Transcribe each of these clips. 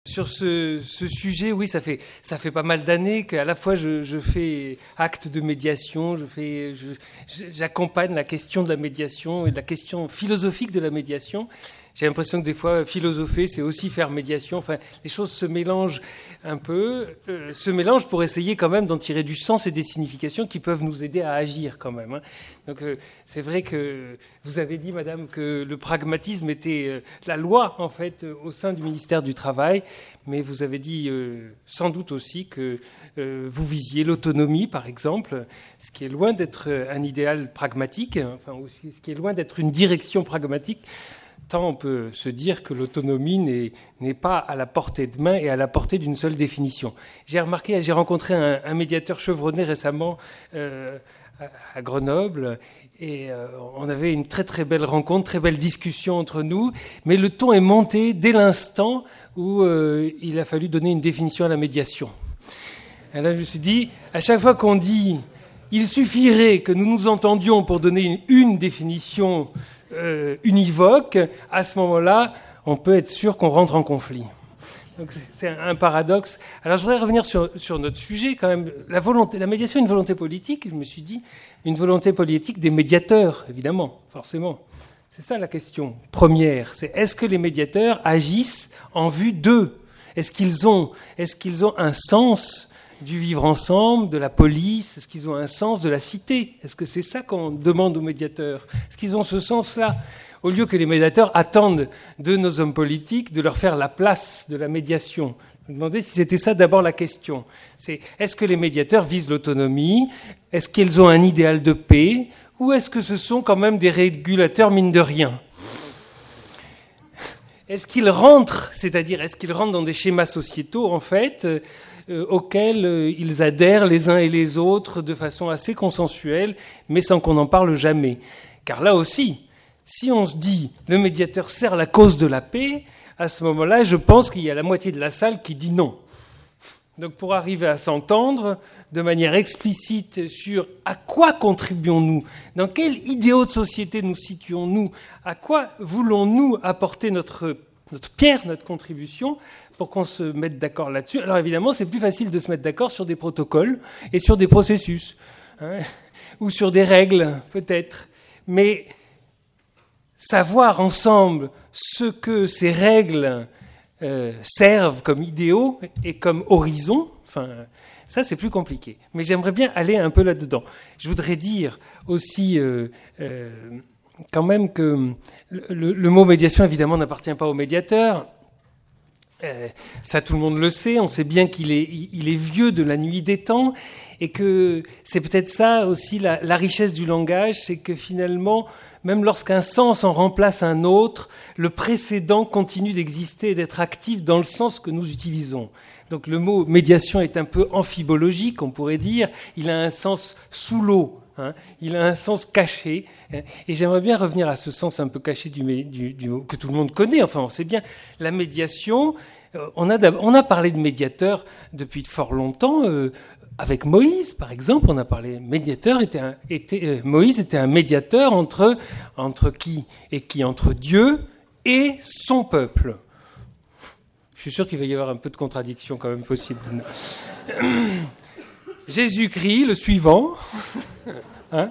Sur ce sujet, oui, ça fait pas mal d'années qu'à la fois je fais acte de médiation, j'accompagne la question de la médiation et de la question philosophique de la médiation. J'ai l'impression que des fois, philosopher, c'est aussi faire médiation. Enfin, les choses se mélangent un peu, se mélangent pour essayer quand même d'en tirer du sens et des significations qui peuvent nous aider à agir quand même. Hein. Donc, c'est vrai que vous avez dit, Madame, que le pragmatisme était la loi, en fait, au sein du ministère du Travail. Mais vous avez dit sans doute aussi que vous visiez l'autonomie, par exemple, ce qui est loin d'être un idéal pragmatique, enfin, aussi, ce qui est loin d'être une direction pragmatique. Tant on peut se dire que l'autonomie n'est pas à la portée de main et à la portée d'une seule définition. J'ai rencontré un médiateur chevronné récemment à Grenoble et on avait une très très belle rencontre, très belle discussion entre nous, mais le ton est monté dès l'instant où il a fallu donner une définition à la médiation. Et là, je me suis dit, à chaque fois qu'on dit « il suffirait que nous nous entendions pour donner une définition univoque », à ce moment-là, on peut être sûr qu'on rentre en conflit. Donc c'est un paradoxe. Alors je voudrais revenir sur notre sujet quand même. La médiation est une volonté politique, je me suis dit, une volonté politique des médiateurs, évidemment, forcément. C'est ça la question première. C'est est-ce que les médiateurs agissent en vue d'eux ? Est-ce qu'ils ont un sens du vivre ensemble, de la police? Est-ce qu'ils ont un sens de la cité? Est-ce que c'est ça qu'on demande aux médiateurs? Est-ce qu'ils ont ce sens-là? Au lieu que les médiateurs attendent de nos hommes politiques de leur faire la place de la médiation. Je me demandais si c'était ça d'abord la question. C'est est-ce que les médiateurs visent l'autonomie? Est-ce qu'ils ont un idéal de paix? Ou est-ce que ce sont quand même des régulateurs mine de rien? Est-ce qu'ils rentrent dans des schémas sociétaux, en fait, auxquels ils adhèrent les uns et les autres de façon assez consensuelle, mais sans qu'on n'en parle jamais? Car là aussi, si on se dit « le médiateur sert la cause de la paix », à ce moment-là, je pense qu'il y a la moitié de la salle qui dit non. Donc pour arriver à s'entendre de manière explicite sur à quoi contribuons-nous, dans quel idéal de société nous situons-nous, à quoi voulons-nous apporter notre pierre, notre contribution, pour qu'on se mette d'accord là-dessus. Alors évidemment, c'est plus facile de se mettre d'accord sur des protocoles et sur des processus, hein, ou sur des règles, peut-être. Mais savoir ensemble ce que ces règles servent comme idéaux et comme horizon, enfin, ça c'est plus compliqué. Mais j'aimerais bien aller un peu là-dedans. Je voudrais dire aussi quand même que le mot médiation, évidemment, n'appartient pas au médiateur. Ça, tout le monde le sait. On sait bien qu'il est vieux de la nuit des temps et que c'est peut-être ça aussi la richesse du langage, c'est que finalement, même lorsqu'un sens en remplace un autre, le précédent continue d'exister et d'être actif dans le sens que nous utilisons. Donc le mot médiation est un peu amphibologique, on pourrait dire. Il a un sens sous l'eau, hein. Il a un sens caché. Et j'aimerais bien revenir à ce sens un peu caché du mot que tout le monde connaît. Enfin, on sait bien, la médiation, on a parlé de médiateur depuis fort longtemps. Avec Moïse, par exemple, on a parlé. Moïse était un médiateur entre qui et qui? Entre Dieu et son peuple. Je suis sûr qu'il va y avoir un peu de contradiction quand même possible. Jésus-Christ, le suivant, hein,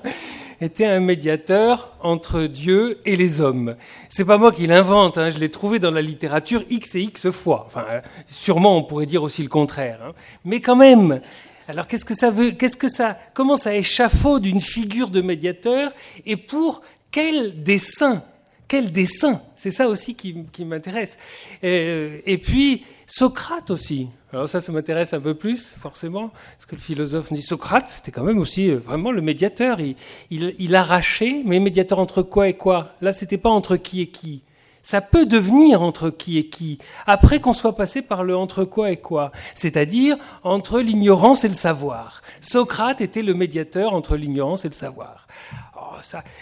était un médiateur entre Dieu et les hommes. C'est pas moi qui l'invente, hein, je l'ai trouvé dans la littérature X et X fois. Enfin, sûrement on pourrait dire aussi le contraire, hein. Mais quand même. Alors qu'est-ce que ça veut? Comment ça échafaude une figure de médiateur et pour quel dessein? Quel dessein? C'est ça aussi qui m'intéresse. Et puis Socrate aussi. Alors ça m'intéresse un peu plus, forcément, parce que le philosophe dit Socrate, c'était quand même aussi vraiment le médiateur. Il arrachait, mais médiateur entre quoi et quoi? Là, c'était pas entre qui et qui. Ça peut devenir entre qui et qui, après qu'on soit passé par le entre quoi et quoi, c'est-à-dire entre l'ignorance et le savoir. Socrate était le médiateur entre l'ignorance et le savoir.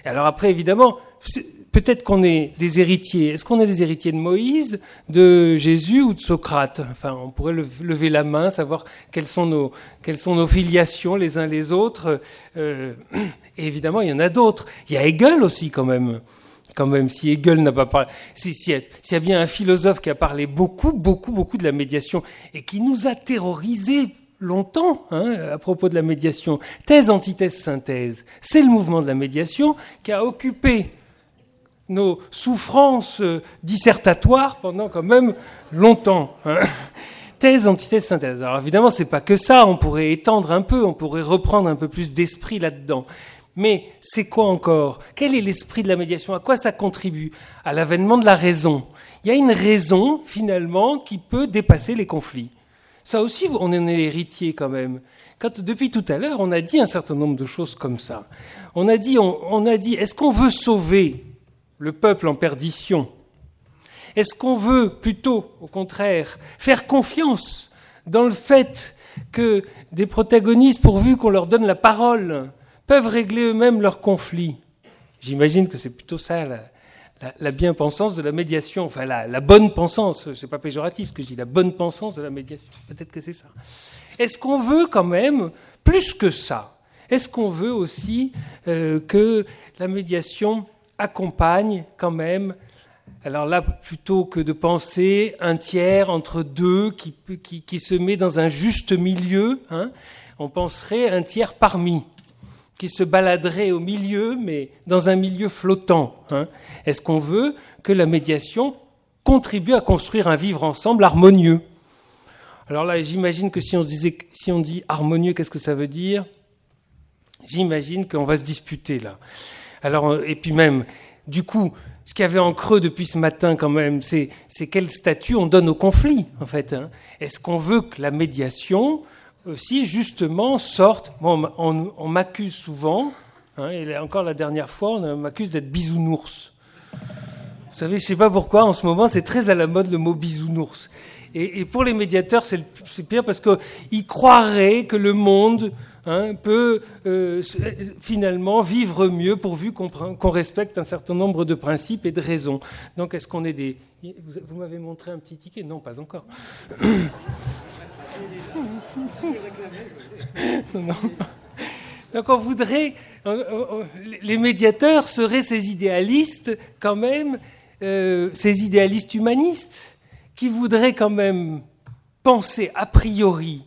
Alors après, évidemment, peut-être qu'on est des héritiers. Est-ce qu'on est des héritiers de Moïse, de Jésus ou de Socrate? Enfin, on pourrait lever la main, savoir quelles sont nos filiations les uns les autres. Et évidemment, il y en a d'autres. Il y a Hegel aussi, quand même. quand même, si Hegel n'a pas parlé, s'il y a bien un philosophe qui a parlé beaucoup de la médiation et qui nous a terrorisés longtemps à propos de la médiation, thèse, antithèse, synthèse, c'est le mouvement de la médiation qui a occupé nos souffrances dissertatoires pendant quand même longtemps. Thèse, antithèse, synthèse. Alors évidemment, c'est pas que ça, on pourrait étendre un peu, on pourrait reprendre un peu plus d'esprit là-dedans. Mais c'est quoi encore ? Quel est l'esprit de la médiation ? À quoi ça contribue ? À l'avènement de la raison. Il y a une raison, finalement, qui peut dépasser les conflits. Ça aussi, on en est héritier quand même. Depuis tout à l'heure, on a dit un certain nombre de choses comme ça. On a dit, est-ce qu'on veut sauver le peuple en perdition ? Est-ce qu'on veut plutôt, au contraire, faire confiance dans le fait que des protagonistes, pourvu qu'on leur donne la parole, peuvent régler eux-mêmes leurs conflits ? J'imagine que c'est plutôt ça la bien-pensance de la médiation, enfin la bonne pensance, c'est pas péjoratif ce que je dis, la bonne pensance de la médiation, peut-être que c'est ça. Est-ce qu'on veut quand même, plus que ça, est-ce qu'on veut aussi que la médiation accompagne quand même, alors là, plutôt que de penser un tiers entre deux qui se met dans un juste milieu, on penserait un tiers parmi, qui se baladerait au milieu, mais dans un milieu flottant. Est-ce qu'on veut que la médiation contribue à construire un vivre ensemble harmonieux ? Alors là, j'imagine que si on dit harmonieux, qu'est-ce que ça veut dire ? J'imagine qu'on va se disputer là. Alors, et puis même, du coup, ce qu'il y avait en creux depuis ce matin quand même, c'est quel statut on donne au conflit, en fait. Est-ce qu'on veut que la médiation aussi, justement, sorte... Bon, on m'accuse souvent, et encore la dernière fois, on m'accuse d'être bisounours. Vous savez, je ne sais pas pourquoi, en ce moment, c'est très à la mode le mot bisounours. Et pour les médiateurs, c'est pire parce qu'ils croiraient que le monde peut finalement vivre mieux pourvu qu'on respecte un certain nombre de principes et de raisons. Donc, est-ce qu'on est des... Vous m'avez montré un petit ticket ? Non, pas encore. Non. Donc, on voudrait... Les médiateurs seraient ces idéalistes, quand même, ces idéalistes humanistes, qui voudraient quand même penser a priori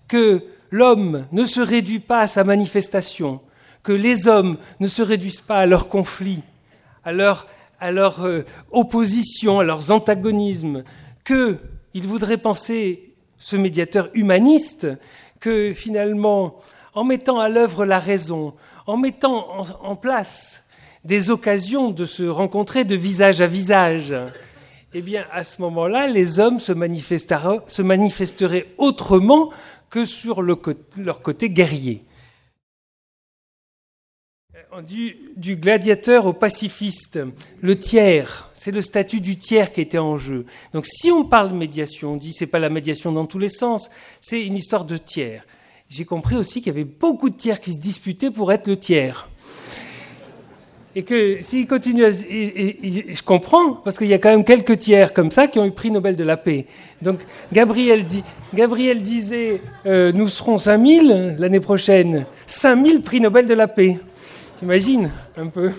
que l'homme ne se réduit pas à sa manifestation, que les hommes ne se réduisent pas à leurs conflits, à leur opposition, à leurs antagonismes, qu'ils voudraient penser, ce médiateur humaniste, que finalement, en mettant à l'œuvre la raison, en mettant en place des occasions de se rencontrer de visage à visage, eh bien, à ce moment-là, les hommes se manifesteraient autrement que sur leur côté guerrier. Du gladiateur au pacifiste, le tiers, c'est le statut du tiers qui était en jeu. Donc si on parle de médiation, on dit c'est pas la médiation dans tous les sens, c'est une histoire de tiers. J'ai compris aussi qu'il y avait beaucoup de tiers qui se disputaient pour être le tiers. Et que s'il continue et je comprends, parce qu'il y a quand même quelques tiers comme ça qui ont eu le prix Nobel de la paix. Donc Gabriel disait nous serons 5000 l'année prochaine, 5000 prix Nobel de la paix. T'imagines un peu ?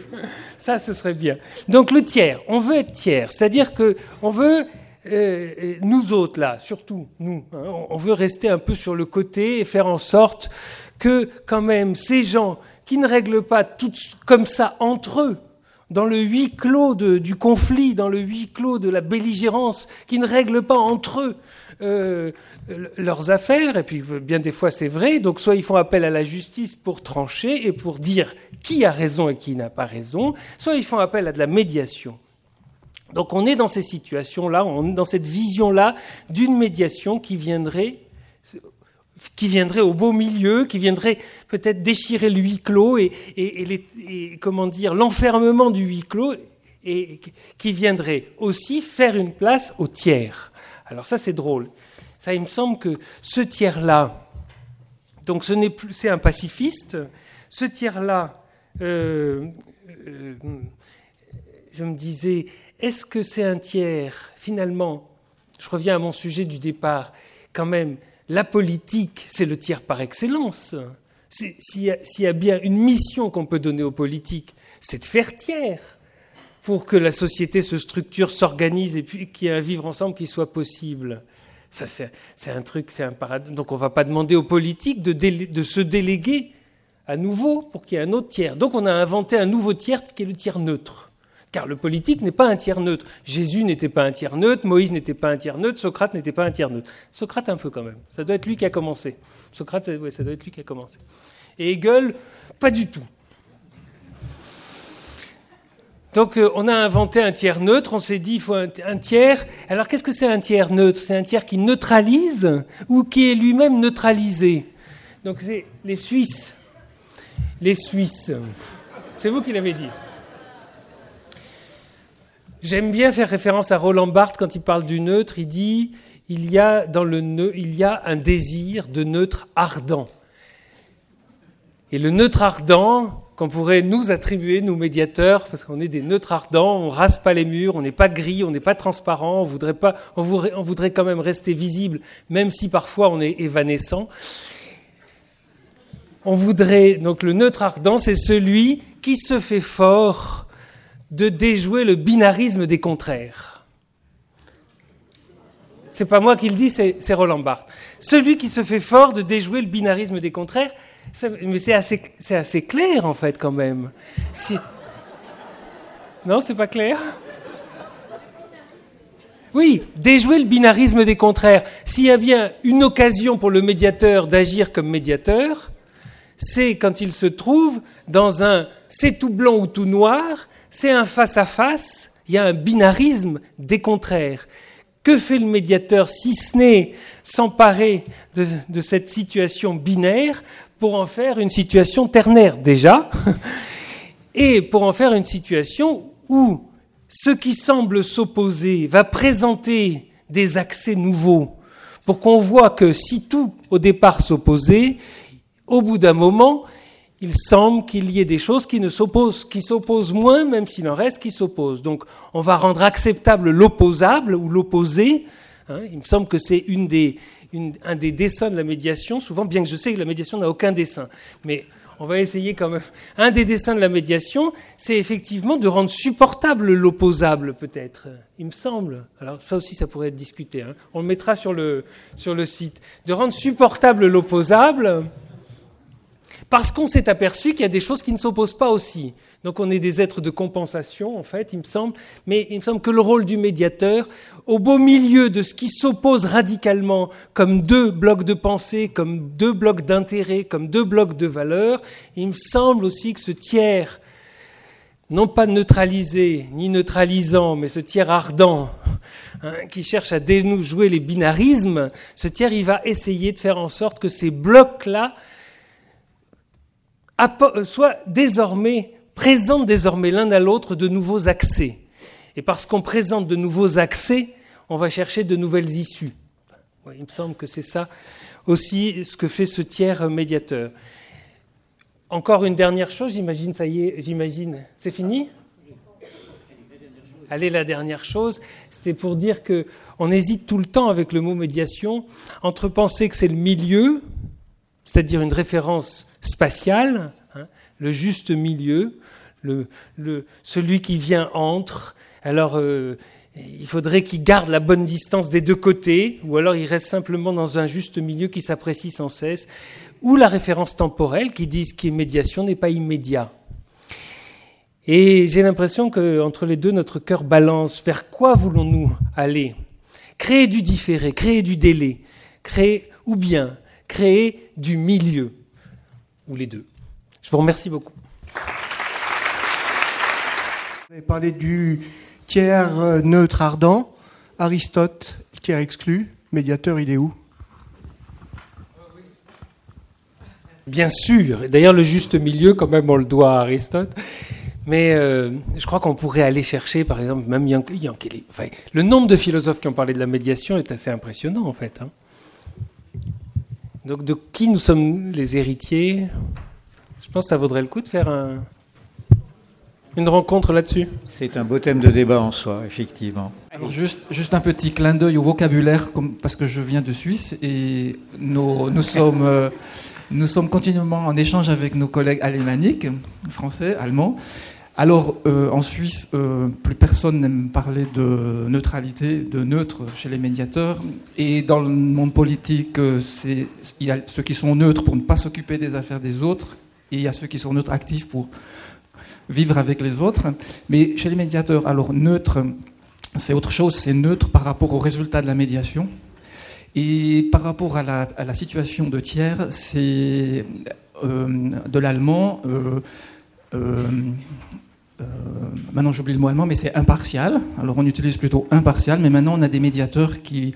Ça, ce serait bien. Donc le tiers, on veut être tiers, c'est-à-dire que on veut nous autres là, surtout nous, on veut rester un peu sur le côté et faire en sorte que quand même ces gens qui ne règlent pas tout comme ça entre eux, dans le huis clos du conflit, dans le huis clos de la belligérance, qui ne règlent pas entre eux leurs affaires, et puis bien des fois c'est vrai, donc soit ils font appel à la justice pour trancher et pour dire qui a raison et qui n'a pas raison, soit ils font appel à de la médiation. Donc on est dans ces situations-là, on est dans cette vision-là d'une médiation qui viendrait au beau milieu, qui viendrait peut-être déchirer le huis clos et comment dire, l'enfermement du huis clos, et qui viendrait aussi faire une place au tiers. Alors ça, c'est drôle. Ça, il me semble que ce tiers-là, donc c'est un pacifiste, ce tiers-là, je me disais, est-ce que c'est un tiers, finalement, je reviens à mon sujet du départ, quand même, la politique, c'est le tiers par excellence. S'il y a bien une mission qu'on peut donner aux politiques, c'est de faire tiers pour que la société se structure, s'organise et puis qu'il y ait un vivre ensemble qui soit possible. Ça, c'est un truc, c'est un paradoxe. Donc on ne va pas demander aux politiques de se déléguer à nouveau pour qu'il y ait un autre tiers. Donc on a inventé un nouveau tiers qui est le tiers neutre. Car le politique n'est pas un tiers neutre. Jésus n'était pas un tiers neutre, Moïse n'était pas un tiers neutre, Socrate n'était pas un tiers neutre. Socrate un peu quand même. Ça doit être lui qui a commencé. Socrate, ouais, ça doit être lui qui a commencé. Et Hegel, pas du tout. Donc on a inventé un tiers neutre, on s'est dit il faut un tiers. Alors qu'est-ce que c'est un tiers neutre ? C'est un tiers qui neutralise ou qui est lui-même neutralisé. Donc c'est les Suisses. Les Suisses. C'est vous qui l'avez dit. J'aime bien faire référence à Roland Barthes quand il parle du neutre. Il dit il y a un désir de neutre ardent. Et le neutre ardent qu'on pourrait nous attribuer, nous médiateurs, parce qu'on est des neutres ardents, on rase pas les murs, on n'est pas gris, on n'est pas transparent, on voudrait quand même rester visible, même si parfois on est évanescent. Donc le neutre ardent, c'est celui qui se fait fort de déjouer le binarisme des contraires. C'est pas moi qui le dis, c'est Roland Barthes. Celui qui se fait fort de déjouer le binarisme des contraires, mais c'est assez clair, en fait, quand même. Non, c'est pas clair ? Oui, déjouer le binarisme des contraires. S'il y a bien une occasion pour le médiateur d'agir comme médiateur, c'est quand il se trouve dans un « c'est tout blanc ou tout noir », c'est un face-à-face, il y a un binarisme des contraires. Que fait le médiateur si ce n'est s'emparer de cette situation binaire pour en faire une situation ternaire déjà, et pour en faire une situation où ce qui semble s'opposer va présenter des accès nouveaux, pour qu'on voit que si tout au départ s'opposait, au bout d'un moment, il semble qu'il y ait des choses qui s'opposent moins, même s'il en reste qui s'opposent. Donc on va rendre acceptable l'opposable ou l'opposé. Il me semble que c'est un des dessins de la médiation, souvent, bien que je sais que la médiation n'a aucun dessin. Mais on va essayer quand même. Un des dessins de la médiation, c'est effectivement de rendre supportable l'opposable, peut-être. Il me semble. Alors ça aussi, ça pourrait être discuté. On le mettra sur le site. De rendre supportable l'opposable, parce qu'on s'est aperçu qu'il y a des choses qui ne s'opposent pas aussi. Donc on est des êtres de compensation, en fait, il me semble. Mais il me semble que le rôle du médiateur, au beau milieu de ce qui s'oppose radicalement, comme deux blocs de pensée, comme deux blocs d'intérêt, comme deux blocs de valeurs, il me semble aussi que ce tiers, non pas neutralisé, ni neutralisant, mais ce tiers ardent, qui cherche à déjouer les binarismes, ce tiers, il va essayer de faire en sorte que ces blocs-là présentent désormais l'un à l'autre de nouveaux accès. Et parce qu'on présente de nouveaux accès, on va chercher de nouvelles issues. Il me semble que c'est ça aussi ce que fait ce tiers médiateur. Encore une dernière chose, j'imagine, c'est fini ? Allez, la dernière chose, c'était pour dire qu'on hésite tout le temps avec le mot médiation entre penser que c'est le milieu, c'est-à-dire une référence spatiale, le juste milieu, celui qui vient entre. Alors, il faudrait qu'il garde la bonne distance des deux côtés, ou alors il reste simplement dans un juste milieu qui s'apprécie sans cesse, ou la référence temporelle qui dit ce qui est médiation n'est pas immédiat. Et j'ai l'impression qu'entre les deux, notre cœur balance. Vers quoi voulons-nous aller ? Créer du différé, créer du délai, créer du milieu, ou les deux. Je vous remercie beaucoup. Vous avez parlé du tiers neutre ardent. Aristote, tiers exclu. Médiateur, il est où ? Bien sûr. D'ailleurs, le juste milieu, quand même, on le doit à Aristote. Mais je crois qu'on pourrait aller chercher, par exemple, même Yankeli. Enfin, le nombre de philosophes qui ont parlé de la médiation est assez impressionnant, en fait. Donc, de qui nous sommes les héritiers ? Je pense que ça vaudrait le coup de faire une rencontre là-dessus. C'est un beau thème de débat en soi, effectivement. Alors juste un petit clin d'œil au vocabulaire, parce que je viens de Suisse et nous sommes continuellement en échange avec nos collègues alémaniques, français, allemands. Alors, en Suisse, plus personne n'aime parler de neutralité, de neutre chez les médiateurs. Et dans le monde politique, il y a ceux qui sont neutres pour ne pas s'occuper des affaires des autres, et il y a ceux qui sont neutres actifs pour vivre avec les autres. Mais chez les médiateurs, alors neutre, c'est autre chose, c'est neutre par rapport au résultat de la médiation. Et par rapport à la situation de tiers, c'est de l'allemand, maintenant j'oublie le mot allemand, mais c'est impartial. Alors on utilise plutôt impartial, mais maintenant on a des médiateurs qui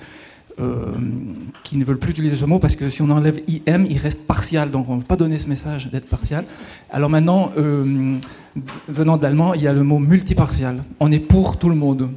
ne veulent plus utiliser ce mot parce que si on enlève IM, il reste partial, donc on ne veut pas donner ce message d'être partial. Alors maintenant, venant d'allemand, il y a le mot multipartial. On est pour tout le monde.